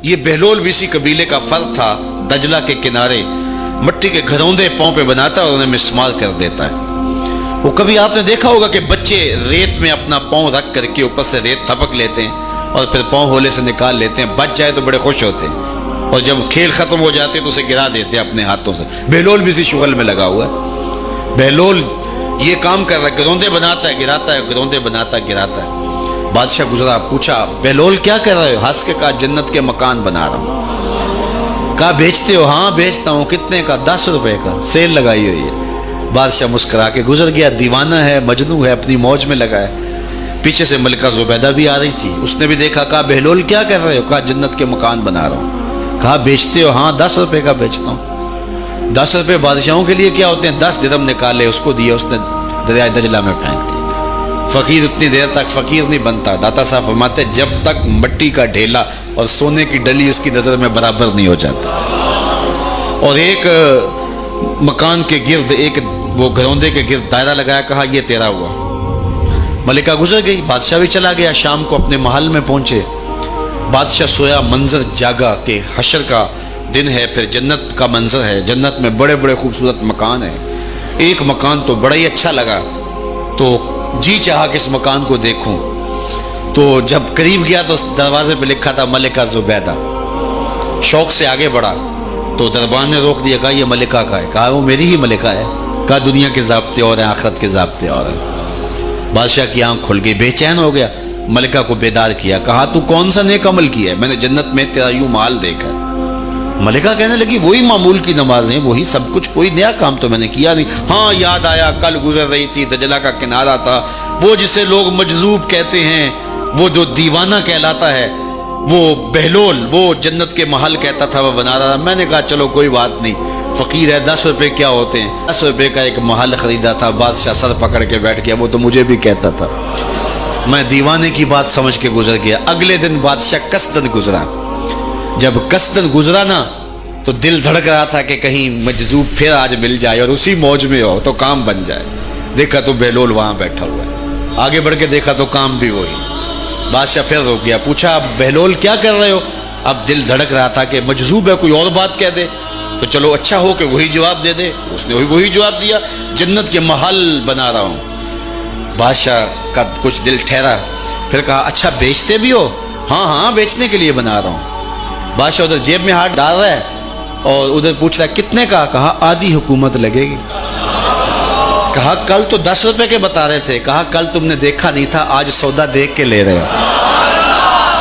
یہ بہلول بھی اسی قبیلے کا فرد تھا، دجلہ کے کنارے مٹی کے گھروندے پاؤں پہ بناتا اور انہیں مسمار کر دیتا ہے۔ وہ کبھی آپ نے دیکھا ہوگا کہ بچے ریت میں اپنا پاؤں رکھ کر کے اوپر سے ریت تھپک لیتے ہیں اور پھر پاؤں ہولے سے نکال لیتے ہیں، بچ جائے تو بڑے خوش ہوتے ہیں، اور جب کھیل ختم ہو جاتے ہیں تو اسے گرا دیتے ہیں اپنے ہاتھوں سے۔ بہلول بھی اسی شغل میں لگا ہوا ہے، بہلول یہ کام کر رہا ہے، گروندے بناتا ہے گراتا ہے، گروندے بناتا ہے گراتا ہے۔ بادشاہ گزرا، پوچھا بہلول کیا کر رہے ہو؟ ہنس کے کہا جنت کے مکان بنا رہا ہوں۔ کہا بیچتے ہو؟ ہاں بیچتا ہوں۔ کتنے کا؟ 10 روپے کا، سیل لگائی ہوئی ہے۔ بادشاہ مسکرا کے گزر گیا، دیوانہ ہے، مجنوں ہے، اپنی موج میں لگا ہے۔ پیچھے سے ملکہ زبیدہ بھی آ رہی تھی، اس نے بھی دیکھا، کہا بہلول کیا کر رہے ہو؟ کہا جنت کے مکان بنا رہا ہوں۔ کہا بیچتے ہو؟ ہاں 10 روپے کا بیچتا ہوں۔ 10 روپے بادشاہوں کے لیے کیا ہوتے ہیں؟ 10 درہم نکالے، اس کو دیا، اس نے دریائے دجلہ میں پھینک دیا۔ فقیر اتنی دیر تک فقیر نہیں بنتا، داتا صاحب فرماتے جب تک مٹی کا ڈھیلا اور سونے کی ڈلی اس کی نظر میں برابر نہیں ہو جاتا۔ اور ایک مکان کے گرد، ایک وہ گھروندے کے گرد دائرہ لگایا، کہا یہ تیرا ہوا۔ ملکہ گزر گئی، بادشاہ بھی چلا گیا، شام کو اپنے محل میں پہنچے۔ بادشاہ سویا، منظر جاگا کہ حشر کا دن ہے، پھر جنت کا منظر ہے، جنت میں بڑے بڑے خوبصورت مکان ہیں۔ ایک مکان تو بڑا ہی اچھا لگا، تو جی چاہا کہ اس مکان کو دیکھوں۔ تو جب قریب گیا تو دروازے پہ لکھا تھا ملکہ زبیدہ۔ شوق سے آگے بڑھا تو دربان نے روک دیا، کہا یہ ملکہ کا ہے؟ کہا وہ میری ہی ملکہ ہے۔ کہا دنیا کے ضابطے اور ہیں، آخرت کے ضابطے اور ہیں۔ بادشاہ کی آنکھ کھل گئی، بے چین ہو گیا، ملکہ کو بیدار کیا، کہا تو کون سا نیک عمل کیا ہے؟ میں نے جنت میں تیرا یوں مال دیکھا ہے۔ ملکہ کہنے لگی وہی معمول کی نمازیں، وہی سب کچھ، کوئی نیا کام تو میں نے کیا نہیں۔ ہاں یاد آیا، کل گزر رہی تھی، دجلہ کا کنارہ تھا، وہ جسے لوگ مجذوب کہتے ہیں، وہ جو دیوانہ کہلاتا ہے، وہ بہلول، وہ جنت کے محل کہتا تھا، وہ بنا رہا۔ میں نے کہا چلو کوئی بات نہیں، فقیر ہے، 10 روپے کیا ہوتے ہیں؟ 10 روپے کا ایک محل خریدا تھا۔ بادشاہ سر پکڑ کے بیٹھ گیا، وہ تو مجھے بھی کہتا تھا۔ میں دیوانے کی بات سمجھ کے گزر گیا۔ اگلے دن بادشاہ قصدن گزرا۔ جب قصدن گزرا نا تو دل دھڑک رہا تھا کہ کہیں مجذوب پھر آج مل جائے اور اسی موج میں ہو تو کام بن جائے۔ دیکھا تو بہلول وہاں بیٹھا ہوا ہے، آگے بڑھ کے دیکھا تو کام بھی وہی۔ بادشاہ پھر رک گیا، پوچھا بہلول کیا کر رہے ہو؟ اب دل دھڑک رہا تھا کہ مجذوب ہے، کوئی اور بات کہہ دے تو چلو اچھا ہو کہ وہی جواب دے دے۔ اس نے وہی جواب دیا، جنت کے محل بنا رہا ہوں۔ بادشاہ کا کچھ دل ٹھہرا، پھر کہا اچھا بیچتے بھی ہو؟ ہاں ہاں بیچنے کے لیے بنا رہا ہوں۔ بادشاہ ادھر جیب میں ہاتھ ڈال رہا ہے اور ادھر پوچھ رہا ہے کتنے کا؟ کہا آدھی حکومت لگے گی۔ کہا کل تو 10 روپے کے بتا رہے تھے۔ کہا کل تم نے دیکھا نہیں تھا، آج سودا دیکھ کے لے رہے ہو۔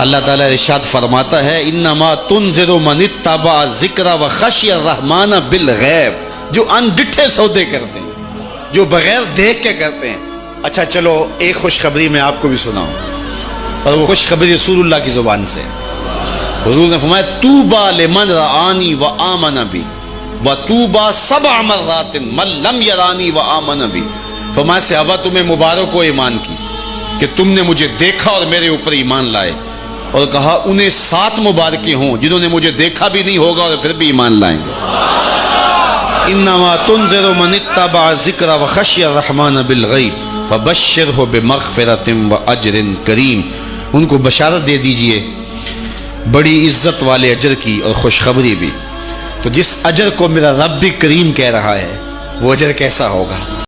اللہ تعالیٰ ارشاد فرماتا ہے انما تنذر من اتبع ذکر وخشی الرحمن بالغیب، جو ان ڈٹھے سودے کرتے ہیں، جو بغیر دیکھ کے کرتے ہیں۔ اچھا چلو ایک خوشخبری میں آپ کو بھی سناؤں، اور وہ خوشخبری رسول اللہ کی زبان سے۔ حضور نے فرمایا طوبی لمن رآنی وآمن بی وطوبی 7 مرات من لم یرانی وآمن بی۔ فرمایا صحابہ تمہیں مبارک ہو ایمان کی کہ تم نے مجھے دیکھا اور میرے اوپر ایمان لائے، اور کہا انہیں 7 مبارکیں ہوں جنہوں نے مجھے دیکھا بھی نہیں ہوگا اور پھر بھی ایمان لائیں گے۔ انما تنذر من اتبع ذکر وخشی الرحمن بالغیب فبشرہ بمغفرۃ واجر کریم۔ ان کو بشارت دے دیجئے بڑی عزت والے اجر کی اور خوشخبری بھی۔ تو جس اجر کو میرا رب بھی کریم کہہ رہا ہے وہ اجر کیسا ہوگا؟